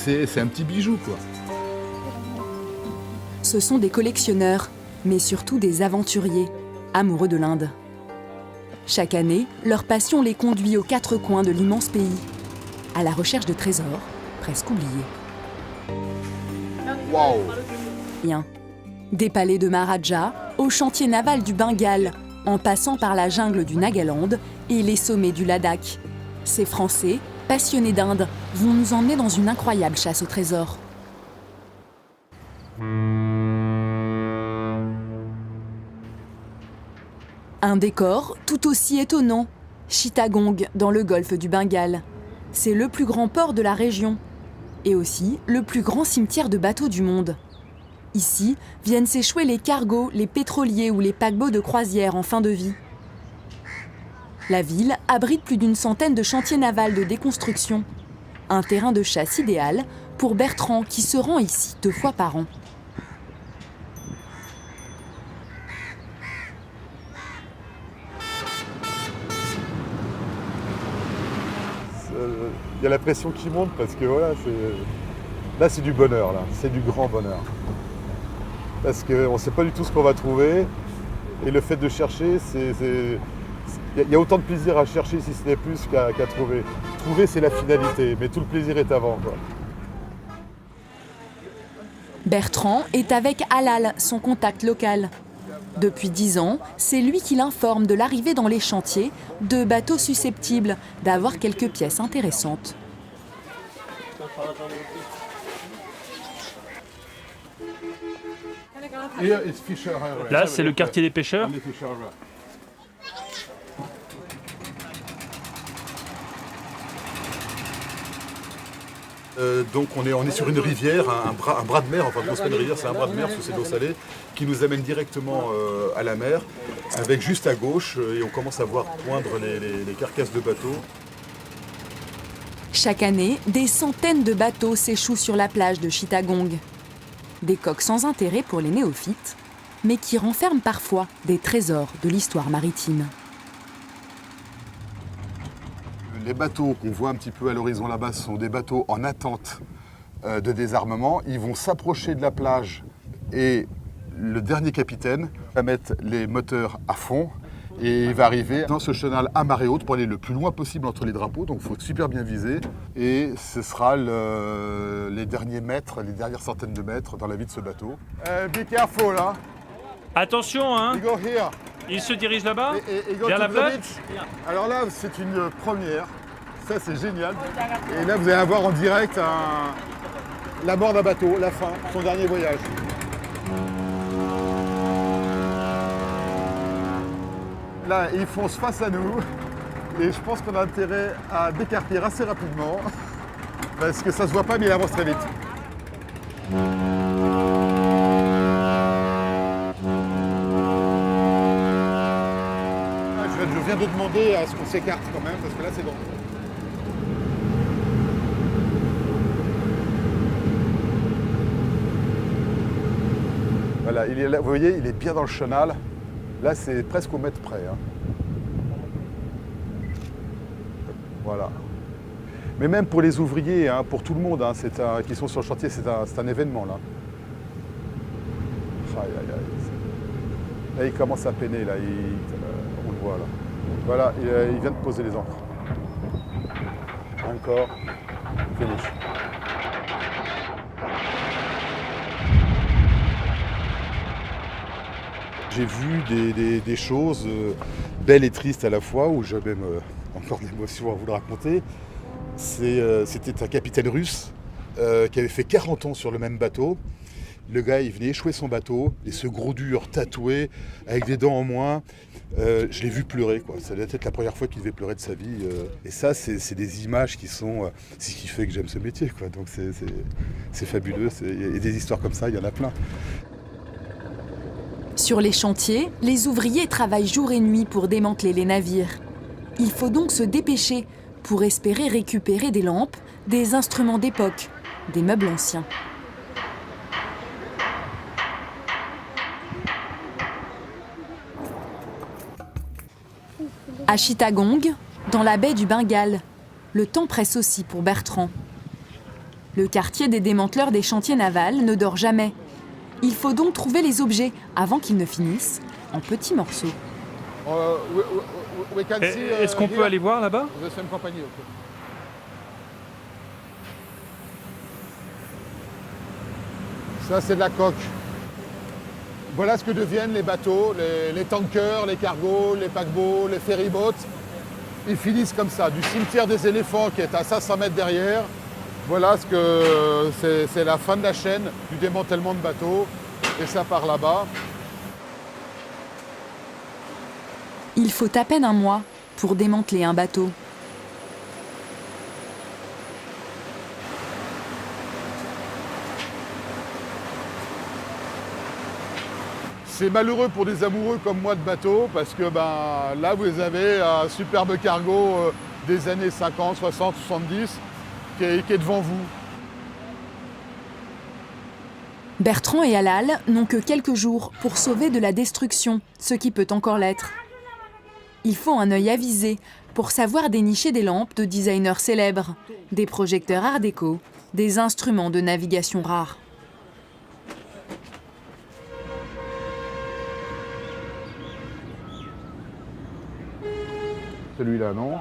c'est un petit bijou, quoi. Ce sont des collectionneurs, mais surtout des aventuriers, amoureux de l'Inde. Chaque année, leur passion les conduit aux quatre coins de l'immense pays, à la recherche de trésors, presque oubliés. Waouh! Bien. Des palais de Maharaja, au chantier naval du Bengale, en passant par la jungle du Nagaland et les sommets du Ladakh. Ces Français, passionnés d'Inde, vont nous emmener dans une incroyable chasse au trésor. Un décor tout aussi étonnant, Chittagong dans le golfe du Bengale. C'est le plus grand port de la région et aussi le plus grand cimetière de bateaux du monde. Ici viennent s'échouer les cargos, les pétroliers ou les paquebots de croisière en fin de vie. La ville abrite plus d'une centaine de chantiers navals de déconstruction. Un terrain de chasse idéal pour Bertrand qui se rend ici 2 fois par an. Il y a la pression qui monte parce que voilà, là c'est du bonheur, là, c'est du grand bonheur. Parce qu'on ne sait pas du tout ce qu'on va trouver et le fait de chercher, il y a autant de plaisir à chercher si ce n'est plus qu'à trouver. Trouver c'est la finalité, mais tout le plaisir est avant, quoi. Bertrand est avec Halal, son contact local. Depuis 10 ans, c'est lui qui l'informe de l'arrivée dans les chantiers de bateaux susceptibles d'avoir quelques pièces intéressantes. Là, c'est le quartier des pêcheurs. Donc on est sur une rivière, un bras de mer, enfin non, c'est pas une rivière, c'est un bras de mer, parce que c'est de l'eau salée, qui nous amène directement à la mer, avec juste à gauche, et on commence à voir poindre les carcasses de bateaux. Chaque année, des centaines de bateaux s'échouent sur la plage de Chittagong. Des coques sans intérêt pour les néophytes, mais qui renferment parfois des trésors de l'histoire maritime. Les bateaux qu'on voit un petit peu à l'horizon là-bas sont des bateaux en attente de désarmement. Ils vont s'approcher de la plage et le dernier capitaine va mettre les moteurs à fond et il va arriver dans ce chenal à marée haute pour aller le plus loin possible entre les drapeaux. Donc il faut super bien viser et ce sera les derniers mètres, les dernières centaines de mètres dans la vie de ce bateau. Be careful, hein. Attention, hein. You go here. Il se dirige là-bas, Et go vers to la the plage. beach. Alors là, c'est une première. Ça, c'est génial. Et là, vous allez avoir en direct la mort d'un bateau, la fin, son dernier voyage. Là, ils foncent face à nous. Et je pense qu'on a intérêt à décarter assez rapidement. Parce que ça se voit pas, mais il avance très vite. Je viens de demander à ce qu'on s'écarte quand même, parce que là, c'est bon. Voilà, il est là, vous voyez, il est bien dans le chenal. Là, c'est presque au mètre près, hein. Voilà. Mais même pour les ouvriers, hein, pour tout le monde, hein, qui sont sur le chantier, c'est un événement, là. Aïe, aïe, aïe. Là, il commence à peiner, là. On le voit, là. Voilà, il vient de poser les ancres. Encore. Finish. J'ai vu des choses belles et tristes à la fois, où j'ai même encore d'émotions à vous le raconter. C'était un capitaine russe qui avait fait 40 ans sur le même bateau. Le gars, il venait échouer son bateau, et ce gros dur tatoué, avec des dents en moins, je l'ai vu pleurer, quoi. Ça devait être la première fois qu'il devait pleurer de sa vie. Et ça, c'est des images qui sont... c'est ce qui fait que j'aime ce métier, quoi. Donc c'est fabuleux. Et des histoires comme ça, il y en a plein. Sur les chantiers, les ouvriers travaillent jour et nuit pour démanteler les navires. Il faut donc se dépêcher pour espérer récupérer des lampes, des instruments d'époque, des meubles anciens. À Chittagong, dans la baie du Bengale, le temps presse aussi pour Bertrand. Le quartier des démanteleurs des chantiers navals ne dort jamais. Il faut donc trouver les objets avant qu'ils ne finissent en petits morceaux. Est-ce qu'on peut aller voir là-bas? Ça, c'est de la coque. Voilà ce que deviennent les bateaux, les tankers, les cargos, les paquebots, les ferryboats. Ils finissent comme ça, du cimetière des éléphants qui est à 500 mètres derrière. Voilà ce que c'est la fin de la chaîne du démantèlement de bateaux. Et ça part là-bas. Il faut à peine un mois pour démanteler un bateau. C'est malheureux pour des amoureux comme moi de bateaux parce que là vous avez un superbe cargo des années 50, 60, 70 qui est devant vous. Bertrand et Halal n'ont que quelques jours pour sauver de la destruction ce qui peut encore l'être. Il faut un œil avisé pour savoir dénicher des lampes de designers célèbres, des projecteurs art déco, des instruments de navigation rares. Celui-là, non.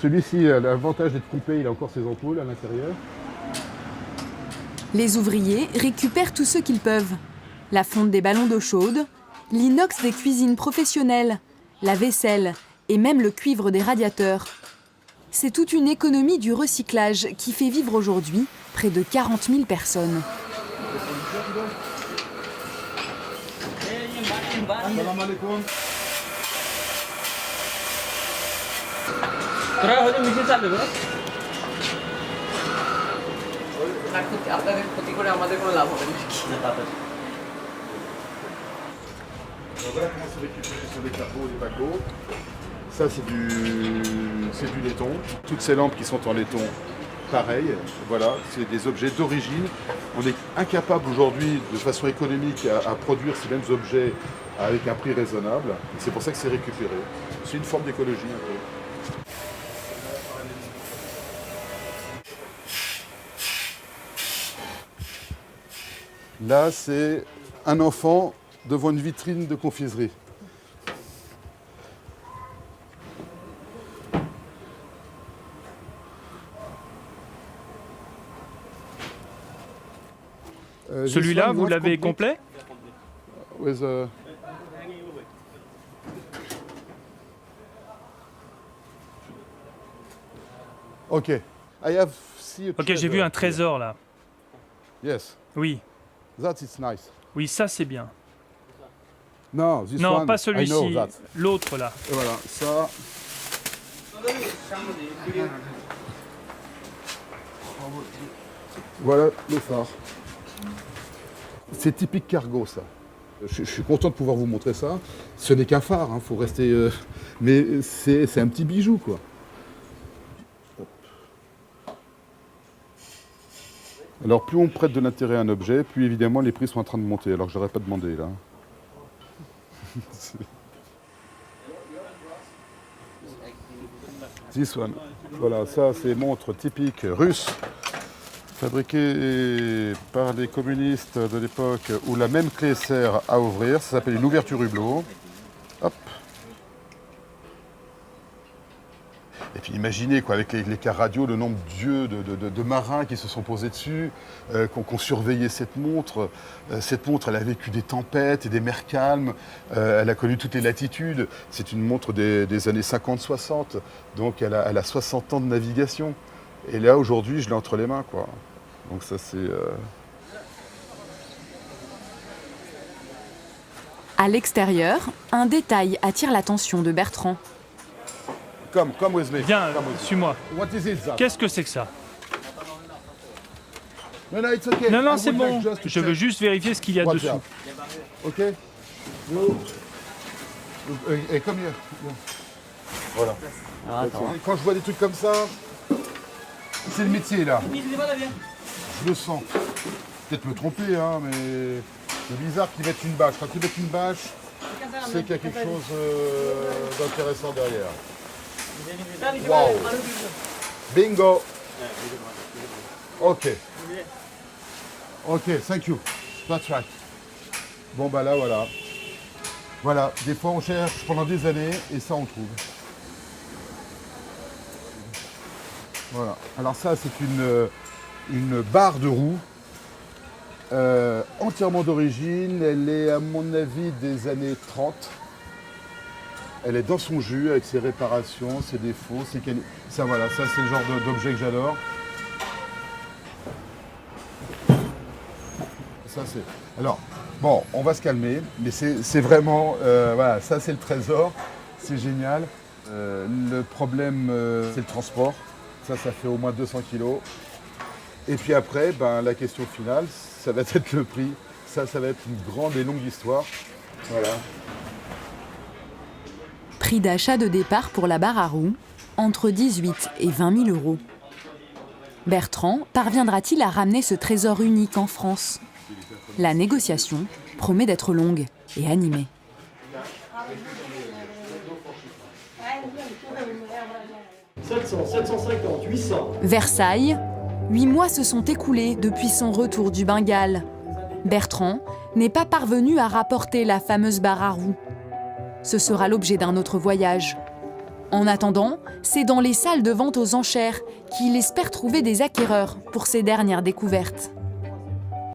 Celui-ci a l'avantage d'être coupé, il a encore ses ampoules à l'intérieur. Les ouvriers récupèrent tout ce qu'ils peuvent. La fonte des ballons d'eau chaude, l'inox des cuisines professionnelles, la vaisselle et même le cuivre des radiateurs. C'est toute une économie du recyclage qui fait vivre aujourd'hui près de 40 000 personnes. Voilà comment c'est récupéré sur les cargos et les paquebots. Ça c'est du laiton. Toutes ces lampes qui sont en laiton, pareil, voilà, c'est des objets d'origine. On est incapable aujourd'hui de façon économique à produire ces mêmes objets avec un prix raisonnable. C'est pour ça que c'est récupéré. C'est une forme d'écologie un peu. Là, c'est un enfant devant une vitrine de confiserie. Celui-là, vous l'avez complet? With a... Ok. Ok, j'ai vu un trésor là. Yes. Oui, That is nice. oui, ça c'est bien. Non, this Non, one, pas I know celui-ci, that. l'autre là. Et voilà, ça. Voilà le phare. C'est typique cargo, ça. Je suis content de pouvoir vous montrer ça. Ce n'est qu'un phare, hein, faut rester. Mais c'est un petit bijou, quoi. Alors, plus on prête de l'intérêt à un objet, plus évidemment les prix sont en train de monter. Alors que j'aurais pas demandé là. This one. Voilà, ça c'est montre typique russe, fabriquée par les communistes de l'époque où la même clé sert à ouvrir. Ça s'appelle une ouverture hublot. Hop. Et puis imaginez quoi, avec les cars radio, le nombre d'yeux de marins qui se sont posés dessus, qui ont surveillé cette montre. Cette montre, elle a vécu des tempêtes et des mers calmes. Elle a connu toutes les latitudes. C'est une montre des années 50-60. Donc elle a 60 ans de navigation. Et là, aujourd'hui, je l'ai entre les mains, quoi. Donc ça, c'est... À l'extérieur, un détail attire l'attention de Bertrand. Come with me. Viens, Come with me. suis-moi. What is it, that? Qu'est-ce que c'est que ça? No, it's okay. Non, non, I c'est would bon. like just to Je veux check. juste vérifier ce qu'il y a What's dessous. that? Ok. No. Et comme hier. Voilà. Quand je vois des trucs comme ça, c'est le métier là. Je le sens. Peut-être me tromper, hein, mais c'est bizarre qu'ils mettent une bâche. Quand ils mettent une bâche, c'est qu'il y a quelque chose d'intéressant derrière. Wow. Bingo. Ok. Ok, thank you. That's right. Bon bah là voilà. Voilà, des fois on cherche pendant des années et ça on trouve. Voilà. Alors ça c'est une barre de roue entièrement d'origine. Elle est à mon avis des années 30. Elle est dans son jus avec ses réparations, ses défauts, ça voilà, ça c'est le genre d'objet que j'adore. Ça c'est. Alors, bon, on va se calmer, mais c'est vraiment. Voilà, ça c'est le trésor, c'est génial. Le problème, c'est le transport. Ça fait au moins 200 kilos. Et puis après, ben, la question finale, ça va être le prix. Ça va être une grande et longue histoire. Voilà. Prix d'achat de départ pour la barre à roues, entre 18 et 20 000 euros. Bertrand parviendra-t-il à ramener ce trésor unique en France? La négociation promet d'être longue et animée. « 700, 750, 800. » Versailles, 8 mois se sont écoulés depuis son retour du Bengale. Bertrand n'est pas parvenu à rapporter la fameuse barre à roues. Ce sera l'objet d'un autre voyage. En attendant, c'est dans les salles de vente aux enchères qu'il espère trouver des acquéreurs pour ses dernières découvertes.